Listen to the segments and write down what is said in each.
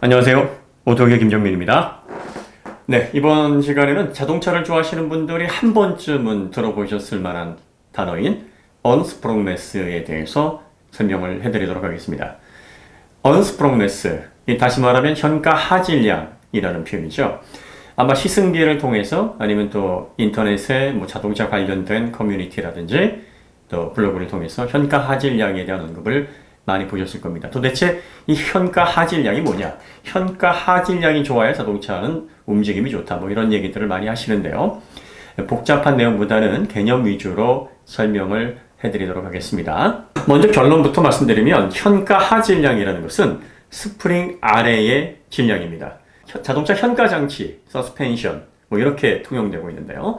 안녕하세요. 오토기의 김정민입니다. 네, 이번 시간에는 자동차를 좋아하시는 분들이 한 번쯤은 들어보셨을 만한 단어인 언스프렁네스에 대해서 설명을 해드리도록 하겠습니다. 언스프렁네스, 다시 말하면 현가 하질량이라는 표현이죠. 아마 시승기를 통해서 아니면 또 인터넷에 자동차 관련된 커뮤니티라든지 또 블로그를 통해서 현가 하질량에 대한 언급을 많이 보셨을 겁니다. 도대체 이 현가 하질량이 뭐냐? 현가 하질량이 좋아야 자동차는 움직임이 좋다. 이런 얘기들을 많이 하시는데요. 복잡한 내용보다는 개념 위주로 설명을 해드리도록 하겠습니다. 먼저 결론부터 말씀드리면 현가 하질량이라는 것은 스프링 아래의 질량입니다. 자동차 현가 장치, 서스펜션 이렇게 통용되고 있는데요.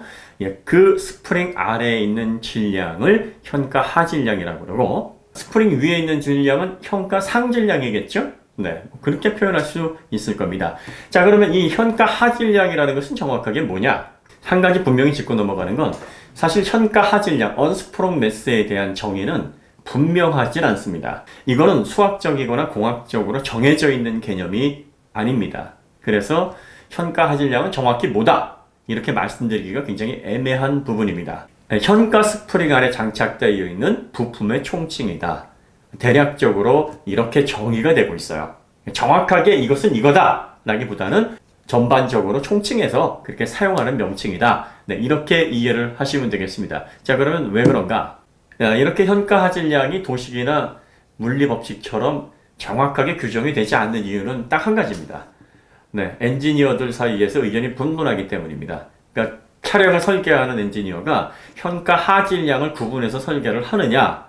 그 스프링 아래에 있는 질량을 현가 하질량이라고 그러고 스프링 위에 있는 질량은 현가 상질량이겠죠? 네, 그렇게 표현할 수 있을 겁니다. 자, 그러면 이 현가 하질량이라는 것은 정확하게 뭐냐? 한 가지 분명히 짚고 넘어가는 건 사실 현가 하질량, 언스프렁네스에 대한 정의는 분명하진 않습니다. 이거는 수학적이거나 공학적으로 정해져 있는 개념이 아닙니다. 그래서 현가 하질량은 정확히 뭐다? 이렇게 말씀드리기가 굉장히 애매한 부분입니다. 현가 스프링 아래 장착되어 있는 부품의 총칭이다. 대략적으로 이렇게 정의가 되고 있어요. 정확하게 이것은 이거다 라기보다는 전반적으로 총칭해서 그렇게 사용하는 명칭이다. 네, 이렇게 이해를 하시면 되겠습니다. 자, 그러면 왜 그런가? 이렇게 현가 하질량이 도식이나 물리법칙처럼 정확하게 규정이 되지 않는 이유는 딱 한 가지입니다. 네, 엔지니어들 사이에서 의견이 분분하기 때문입니다. 그러니까 차량을 설계하는 엔지니어가 현가 하질량을 구분해서 설계를 하느냐,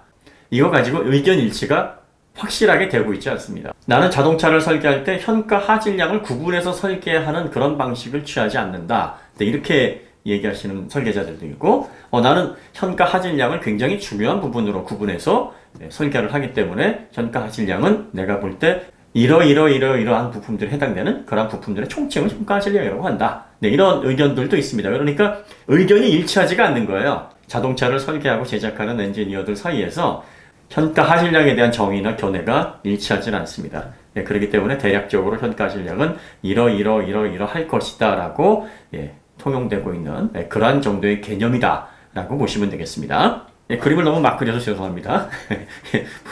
이거 가지고 의견 일치가 확실하게 되고 있지 않습니다. 나는 자동차를 설계할 때 현가 하질량을 구분해서 설계하는 그런 방식을 취하지 않는다. 이렇게 얘기하시는 설계자들도 있고, 나는 현가 하질량을 굉장히 중요한 부분으로 구분해서 설계를 하기 때문에 현가 하질량은 내가 볼 때 이러한 부품들에 해당되는 그런 부품들의 총칭을 현가 하질량이라고 한다. 네, 이런 의견들도 있습니다. 그러니까 의견이 일치하지가 않는 거예요. 자동차를 설계하고 제작하는 엔지니어들 사이에서 현가 하질량에 대한 정의나 견해가 일치하지 않습니다. 네, 그렇기 때문에 대략적으로 현가 하질량은 이러할 것이다 라고 통용되고 있는 그러한 정도의 개념이다 라고 보시면 되겠습니다. 그림을 너무 막 그려서 죄송합니다.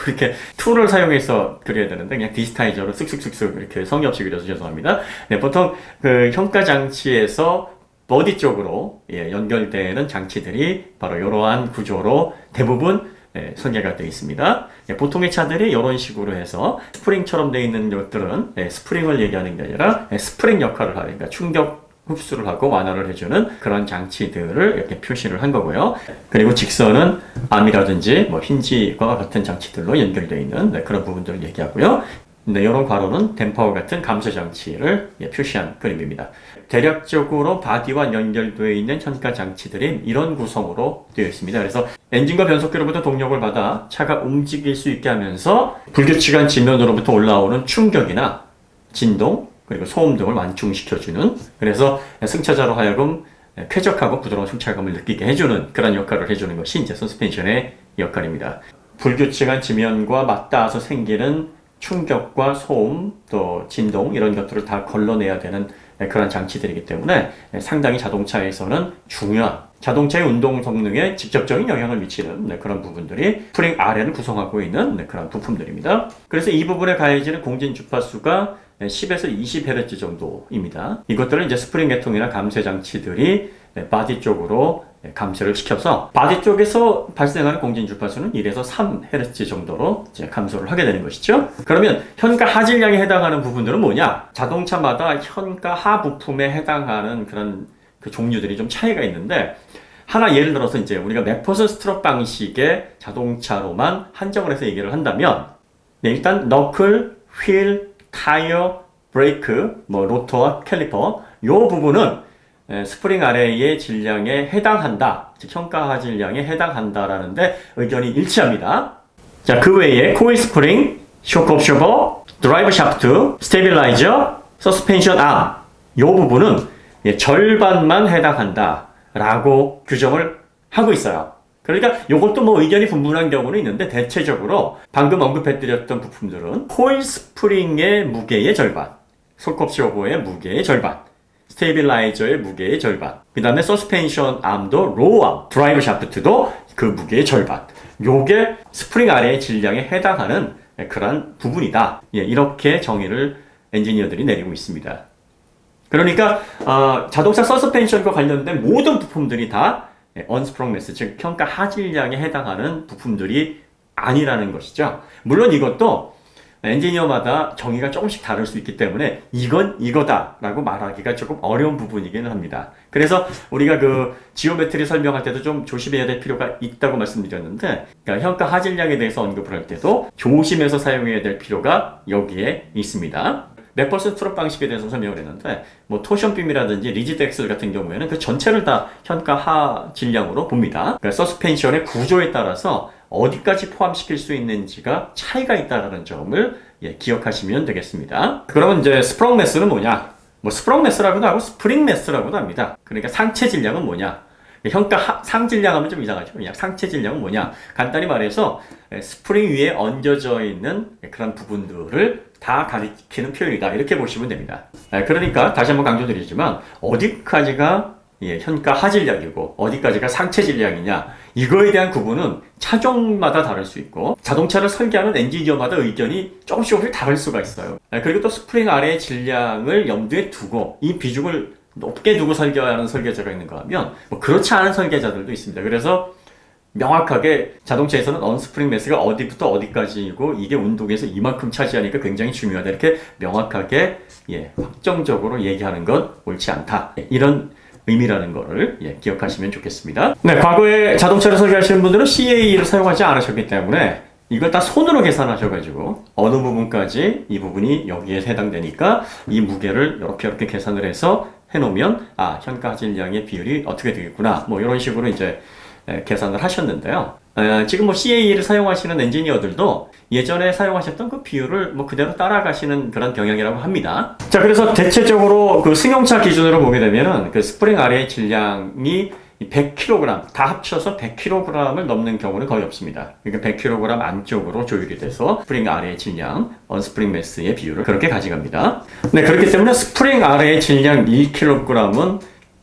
이렇게 툴을 사용해서 그려야 되는데 그냥 디지타이저로 쓱쓱쓱쓱 이렇게 성의 없이 그려서 죄송합니다. 보통 그 현가 장치에서 버디 쪽으로 연결되는 장치들이 바로 이러한 구조로 대부분 설계가 되어 있습니다. 보통의 차들이 이런 식으로 해서 스프링처럼 되어 있는 것들은 스프링을 얘기하는 게 아니라 스프링 역할을 하는, 그러니까 충격 흡수를 하고 완화를 해주는 그런 장치들을 이렇게 표시를 한 거고요. 그리고 직선은 암이라든지 힌지와 같은 장치들로 연결되어 있는 그런 부분들을 얘기하고요. 이런 괄호는 댐퍼와 같은 감소 장치를 표시한 그림입니다. 대략적으로 바디와 연결되어 있는 현가 장치들이 이런 구성으로 되어 있습니다. 그래서 엔진과 변속기로부터 동력을 받아 차가 움직일 수 있게 하면서 불규칙한 지면으로부터 올라오는 충격이나 진동, 그리고 소음 등을 완충시켜주는, 그래서 승차자로 하여금 쾌적하고 부드러운 승차감을 느끼게 해주는 그런 역할을 해주는 것이 이제 서스펜션의 역할입니다. 불규칙한 지면과 맞닿아서 생기는 충격과 소음, 또 진동 이런 것들을 다 걸러내야 되는 그런 장치들이기 때문에 상당히 자동차에서는 중요한, 자동차의 운동 성능에 직접적인 영향을 미치는 그런 부분들이 스프링 아래를 구성하고 있는 그런 부품들입니다. 그래서 이 부분에 가해지는 공진 주파수가 10에서 20Hz 정도입니다. 이것들은 이제 스프링 계통이나 감쇄 장치들이 바디 쪽으로 감쇄를 시켜서 바디 쪽에서 발생하는 공진 주파수는 1에서 3Hz 정도로 이제 감소를 하게 되는 것이죠. 그러면 현가 하질량에 해당하는 부분들은 뭐냐? 자동차마다 현가 하 부품에 해당하는 그런 그 종류들이 좀 차이가 있는데, 하나 예를 들어서 이제 우리가 맥퍼슨 스트롯 방식의 자동차로만 한정을 해서 얘기를 한다면, 일단 너클, 휠, 타이어, 브레이크, 로터와 캘리퍼, 이 부분은 스프링 아래의 질량에 해당한다, 즉 현가 하질량에 해당한다라는데 의견이 일치합니다. 자, 그 외에 코일 스프링, 쇼크 옵셔버, 드라이브 샤프트, 스테빌라이저, 서스펜션 암, 이 부분은 절반만 해당한다 라고 규정을 하고 있어요. 그러니까 이것도 의견이 분분한 경우는 있는데, 대체적으로 방금 언급해드렸던 부품들은 코일 스프링의 무게의 절반, 솔컵쇼버의 무게의 절반, 스테이빌라이저의 무게의 절반, 그 다음에 서스펜션 암도 로우암, 드라이브 샤프트도 그 무게의 절반. 요게 스프링 아래의 질량에 해당하는 그런 부분이다. 예, 이렇게 정의를 엔지니어들이 내리고 있습니다. 그러니까 자동차 서스펜션과 관련된 모든 부품들이 다 언스프롱 매스, 즉 평가 하질량에 해당하는 부품들이 아니라는 것이죠. 물론 이것도 엔지니어마다 정의가 조금씩 다를 수 있기 때문에 이건 이거다라고 말하기가 조금 어려운 부분이기는 합니다. 그래서 우리가 그 지오메트리 설명할 때도 좀 조심해야 될 필요가 있다고 말씀드렸는데, 그러니까 현가 하질량에 대해서 언급을 할 때도 조심해서 사용해야 될 필요가 여기에 있습니다. 맥퍼슨 트롯 방식에 대해서 설명을 했는데, 뭐 토션빔이라든지 리지드 엑셀 같은 경우에는 그 전체를 다 현가 하질량으로 봅니다. 그러니까 서스펜션의 구조에 따라서 어디까지 포함시킬 수 있는지가 차이가 있다는 점을 기억하시면 되겠습니다. 그러면 이제 스프링 매스는 뭐냐? 뭐 스프링 매스라고도 하고 스프링 매스라고도 합니다. 그러니까 상체 질량은 뭐냐? 현가 상질량 하면 좀 이상하죠. 그냥 상체 질량은 뭐냐? 간단히 말해서 스프링 위에 얹어져 있는 그런 부분들을 다 가리키는 표현이다. 이렇게 보시면 됩니다. 그러니까 다시 한번 강조드리지만 어디까지가 현가 하질량이고 어디까지가 상체 질량이냐, 이거에 대한 구분은 차종마다 다를 수 있고 자동차를 설계하는 엔지니어마다 의견이 조금씩 다를 수가 있어요. 그리고 또 스프링 아래의 질량을 염두에 두고 이 비중을 높게 두고 설계하는 설계자가 있는가 하면 뭐 그렇지 않은 설계자들도 있습니다. 그래서 명확하게 자동차에서는 언스프링 매스가 어디부터 어디까지이고 이게 운동에서 이만큼 차지하니까 굉장히 중요하다, 이렇게 명확하게 확정적으로 얘기하는 건 옳지 않다, 이런 의미라는 거를 기억하시면 좋겠습니다. 네, 과거에 자동차를 설계하시는 분들은 CAE를 사용하지 않으셨기 때문에 이걸 다 손으로 계산하셔가지고 어느 부분까지 이 부분이 여기에 해당되니까 이 무게를 이렇게 계산을 해서 해놓으면 현가 하질량의 비율이 어떻게 되겠구나, 뭐 이런 식으로 이제 계산을 하셨는데요. 지금 뭐 CAE를 사용하시는 엔지니어들도 예전에 사용하셨던 그 비율을 뭐 그대로 따라가시는 그런 경향이라고 합니다. 자, 그래서 대체적으로 그 승용차 기준으로 보게 되면은 그 스프링 아래의 질량이 100kg, 다 합쳐서 100kg을 넘는 경우는 거의 없습니다. 그러니까 100kg 안쪽으로 조율이 돼서 스프링 아래의 질량, 언스프링 매스의 비율을 그렇게 가져갑니다. 네, 그렇기 때문에 스프링 아래의 질량 1kg은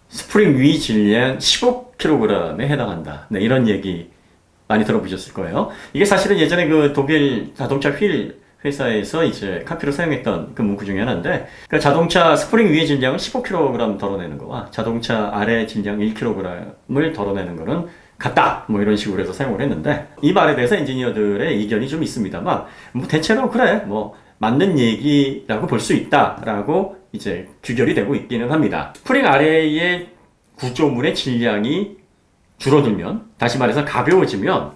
스프링 위 질량 15kg에 해당한다. 네, 이런 얘기 많이 들어보셨을 거예요. 이게 사실은 예전에 그 독일 자동차 휠 회사에서 이제 카피로 사용했던 그 문구 중에 하나인데, 그 자동차 스프링 위의 질량을 15kg 덜어내는 거와 자동차 아래 질량 1kg을 덜어내는 거는 같다, 뭐 이런 식으로 해서 사용을 했는데, 이 말에 대해서 엔지니어들의 이견이 좀 있습니다만, 뭐 대체로 그래, 뭐 맞는 얘기라고 볼 수 있다라고 이제 규결이 되고 있기는 합니다. 스프링 아래의 구조물의 질량이 줄어들면, 다시 말해서 가벼워지면,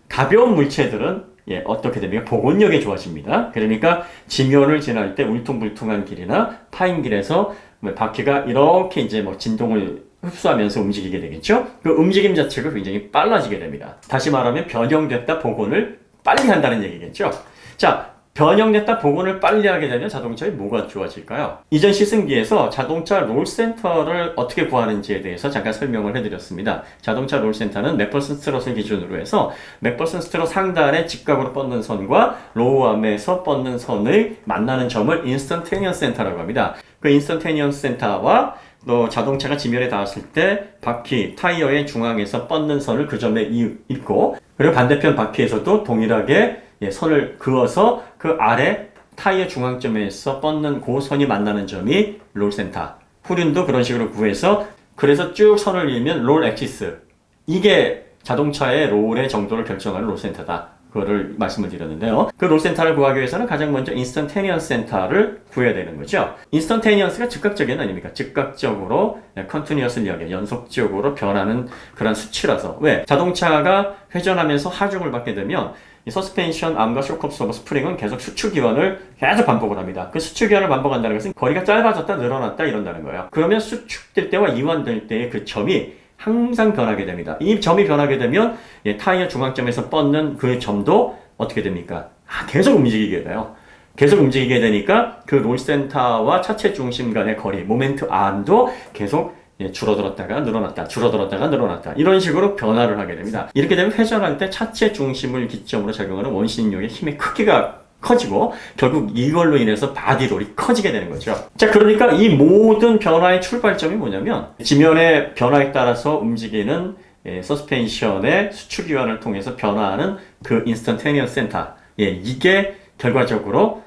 가벼운 물체들은 어떻게 됩니까? 복원력이 좋아집니다. 그러니까 지면을 지날 때 울퉁불퉁한 길이나 파인 길에서 바퀴가 이렇게 이제 뭐 진동을 흡수하면서 움직이게 되겠죠? 그 움직임 자체가 굉장히 빨라지게 됩니다. 다시 말하면 변형됐다 복원을 빨리 한다는 얘기겠죠? 자, 변형됐다 복원을 빨리 하게 되면 자동차에 뭐가 좋아질까요? 이전 시승기에서 자동차 롤센터를 어떻게 구하는지에 대해서 잠깐 설명을 해드렸습니다. 자동차 롤센터는 맥퍼슨 스트롯을 기준으로 해서 맥퍼슨 스트롯 상단의 직각으로 뻗는 선과 로우암에서 뻗는 선을 만나는 점을 인스턴테니어스 센터라고 합니다. 그 인스턴테니어스 센터와 또 자동차가 지면에 닿았을 때 바퀴, 타이어의 중앙에서 뻗는 선을 그 점에 잇고, 그리고 반대편 바퀴에서도 동일하게 선을 그어서 그 아래 타이어 중앙점에서 뻗는 그 선이 만나는 점이 롤센터. 후륜도 그런 식으로 구해서, 그래서 쭉 선을 이으면 롤 엑시스. 이게 자동차의 롤의 정도를 결정하는 롤센터다. 그거를 말씀을 드렸는데요. 그 롤센터를 구하기 위해서는 가장 먼저 인스턴테니어스 센터를 구해야 되는 거죠. 인스턴테니어스가 즉각적인 아닙니까? 즉각적으로 컨티뉴어스하게 연속적으로 변하는 그런 수치라서. 왜? 자동차가 회전하면서 하중을 받게 되면 이 서스펜션 암과 쇼크 옵서버 스프링은 계속 수축 기원을 계속 반복을 합니다. 그 수축 기원을 반복한다는 것은 거리가 짧아졌다 늘어났다 이런다는 거예요. 그러면 수축될 때와 이완될 때의 그 점이 항상 변하게 됩니다. 이 점이 변하게 되면 타이어 중앙점에서 뻗는 그 점도 어떻게 됩니까? 계속 움직이게 돼요. 계속 움직이게 되니까 그 롤센터와 차체 중심 간의 거리, 모멘트 R도 계속 줄어들었다가 늘어났다, 줄어들었다가 늘어났다, 이런 식으로 변화를 하게 됩니다. 이렇게 되면 회전할 때 차체 중심을 기점으로 작용하는 원심력의 힘의 크기가 커지고 결국 이걸로 인해서 바디롤이 커지게 되는 거죠. 자, 그러니까 이 모든 변화의 출발점이 뭐냐면 지면의 변화에 따라서 움직이는 서스펜션의 수축기관을 통해서 변화하는 그 인스턴테니어스 센터. 이게 결과적으로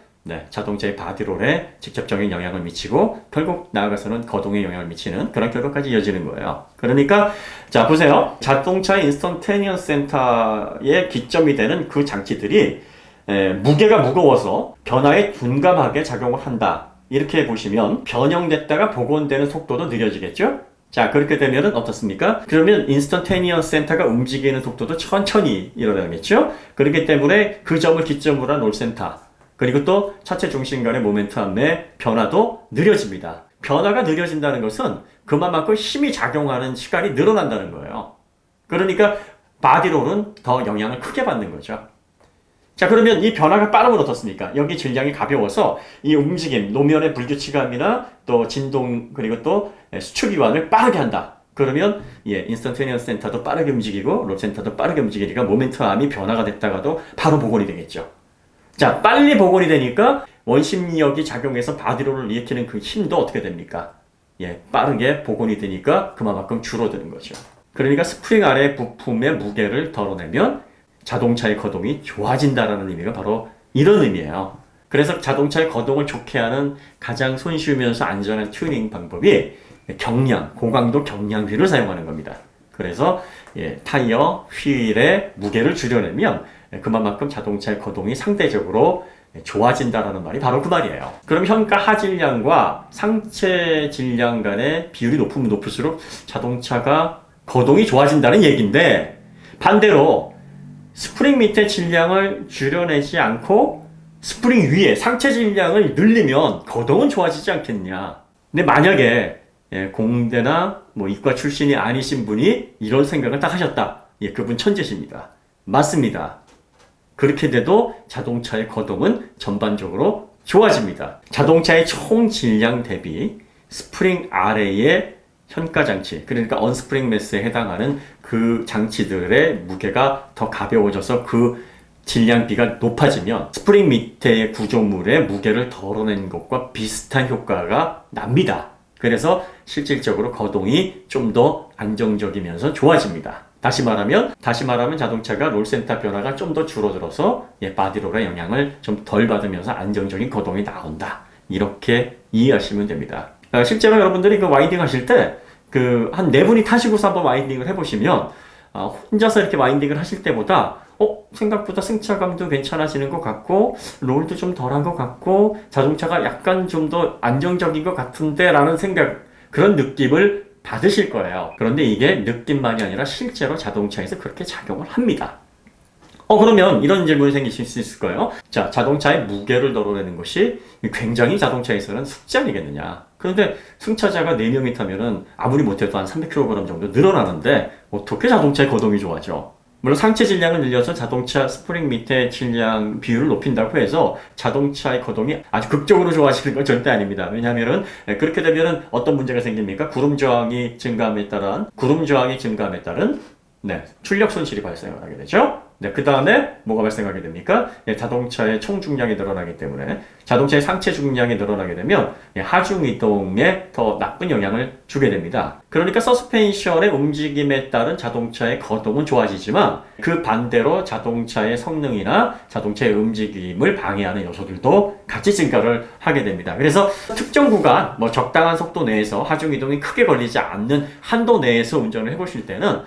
자동차의 바디롤에 직접적인 영향을 미치고 결국 나아가서는 거동에 영향을 미치는 그런 결과까지 이어지는 거예요. 그러니까 자 보세요. 자동차의 인스턴테니어스 센터의 기점이 되는 그 장치들이 무게가 무거워서 변화에 둔감하게 작용을 한다. 이렇게 보시면 변형됐다가 복원되는 속도도 느려지겠죠? 자, 그렇게 되면은 어떻습니까? 그러면 인스턴테니어스 센터가 움직이는 속도도 천천히 일어나겠죠? 그렇기 때문에 그 점을 기점으로 한 롤센터, 그리고 또 차체 중심 간의 모멘텀의 변화도 느려집니다. 변화가 느려진다는 것은 그만큼 힘이 작용하는 시간이 늘어난다는 거예요. 그러니까 바디롤은 더 영향을 크게 받는 거죠. 자, 그러면 이 변화가 빠르면 어떻습니까? 여기 질량이 가벼워서 이 움직임, 노면의 불규칙함이나 또 진동, 그리고 또 수축기관을 빠르게 한다. 그러면 인스턴테니어스 센터도 빠르게 움직이고 롤 센터도 빠르게 움직이니까 모멘텀이 변화가 됐다가도 바로 복원이 되겠죠. 자, 빨리 복원이 되니까 원심력이 작용해서 바디롤을 일으키는 그 힘도 어떻게 됩니까? 빠르게 복원이 되니까 그만큼 줄어드는 거죠. 그러니까 스프링 아래 부품의 무게를 덜어내면 자동차의 거동이 좋아진다라는 의미가 바로 이런 의미예요. 그래서 자동차의 거동을 좋게 하는 가장 손쉬우면서 안전한 튜닝 방법이 경량, 고강도 경량비를 사용하는 겁니다. 그래서 타이어, 휠의 무게를 줄여내면 그만큼 자동차의 거동이 상대적으로 좋아진다라는 말이 바로 그 말이에요. 그럼 현가 하질량과 상체 질량 간의 비율이 높으면 높을수록 자동차가 거동이 좋아진다는 얘기인데, 반대로 스프링 밑에 질량을 줄여내지 않고 스프링 위에 상체 질량을 늘리면 거동은 좋아지지 않겠냐. 근데 만약에 공대나 이과 출신이 아니신 분이 이런 생각을 딱 하셨다. 그분 천재십니다. 맞습니다. 그렇게 돼도 자동차의 거동은 전반적으로 좋아집니다. 자동차의 총 질량 대비 스프링 아래의 현가 장치, 그러니까 언스프링 매스에 해당하는 그 장치들의 무게가 더 가벼워져서 그 질량비가 높아지면 스프링 밑의 구조물의 무게를 덜어낸 것과 비슷한 효과가 납니다. 그래서 실질적으로 거동이 좀 더 안정적이면서 좋아집니다. 다시 말하면 자동차가 롤센터 변화가 좀 더 줄어들어서 바디롤의 영향을 좀 덜 받으면서 안정적인 거동이 나온다. 이렇게 이해하시면 됩니다. 실제로 여러분들이 그 와인딩 하실 때 한 4분이 타시고서 한번 와인딩을 해보시면 혼자서 이렇게 와인딩을 하실 때보다 생각보다 승차감도 괜찮아지는 것 같고 롤도 좀 덜한 것 같고 자동차가 약간 좀 더 안정적인 것 같은데 라는 그런 느낌을 받으실 거예요. 그런데 이게 느낌만이 아니라 실제로 자동차에서 그렇게 작용을 합니다. 그러면 이런 질문이 생기실 수 있을 거예요. 자, 자동차의 무게를 덜어내는 것이 굉장히 자동차에서는 숙제 아니겠느냐. 그런데 승차자가 4명이 타면은 아무리 못해도 한 300kg 정도 늘어나는데 어떻게 자동차의 거동이 좋아져? 물론 상체 질량을 늘려서 자동차 스프링 밑에 질량 비율을 높인다고 해서 자동차의 거동이 아주 극적으로 좋아지는 건 절대 아닙니다. 왜냐하면은 그렇게 되면은 어떤 문제가 생깁니까? 구름 저항이 증가함에 따른 출력 손실이 발생을 하게 되죠. 그 다음에 뭐가 발생하게 됩니까? 자동차의 총 중량이 늘어나기 때문에 자동차의 상체 중량이 늘어나게 되면 하중 이동에 더 나쁜 영향을 주게 됩니다. 그러니까 서스펜션의 움직임에 따른 자동차의 거동은 좋아지지만 그 반대로 자동차의 성능이나 자동차의 움직임을 방해하는 요소들도 같이 증가를 하게 됩니다. 그래서 특정 구간, 적당한 속도 내에서 하중 이동이 크게 걸리지 않는 한도 내에서 운전을 해보실 때는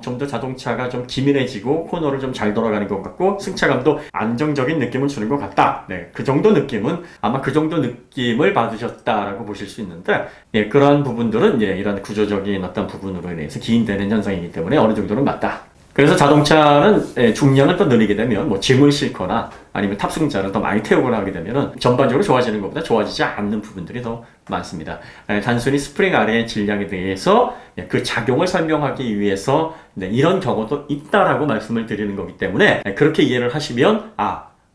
좀 더 자동차가 좀 기민해지고 코너를 좀 잘 돌아가는 것 같고 승차감도 안정적인 느낌을 주는 것 같다. 그 정도 느낌은 아마 그 정도 느낌을 받으셨다라고 보실 수 있는데 그러한 부분들은 이런 구조적인 어떤 부분으로 인해서 기인되는 현상이기 때문에 어느 정도는 맞다. 그래서 자동차는 중량을 더 늘리게 되면 짐을 싣거나 아니면 탑승자를 더 많이 태우거나 하게 되면 전반적으로 좋아지는 것보다 좋아지지 않는 부분들이 더 많습니다. 단순히 스프링 아래의 질량에 대해서 그 작용을 설명하기 위해서 이런 경우도 있다라고 말씀을 드리는 거기 때문에 그렇게 이해를 하시면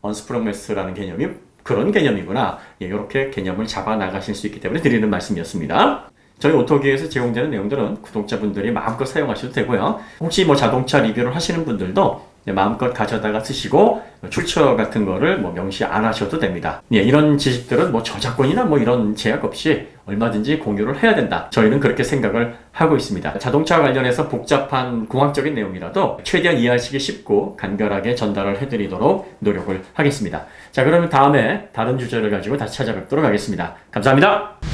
언스프링 매스라는 개념이 그런 개념이구나. 이렇게 개념을 잡아 나가실 수 있기 때문에 드리는 말씀이었습니다. 저희 오토기에서 제공되는 내용들은 구독자분들이 마음껏 사용하셔도 되고요. 혹시 자동차 리뷰를 하시는 분들도 마음껏 가져다가 쓰시고 출처 같은 거를 뭐 명시 안 하셔도 됩니다. 예, 이런 지식들은 뭐 저작권이나 뭐 이런 제약 없이 얼마든지 공유를 해야 된다. 저희는 그렇게 생각을 하고 있습니다. 자동차 관련해서 복잡한 공학적인 내용이라도 최대한 이해하시기 쉽고 간결하게 전달을 해드리도록 노력을 하겠습니다. 자, 그러면 다음에 다른 주제를 가지고 다시 찾아뵙도록 하겠습니다. 감사합니다.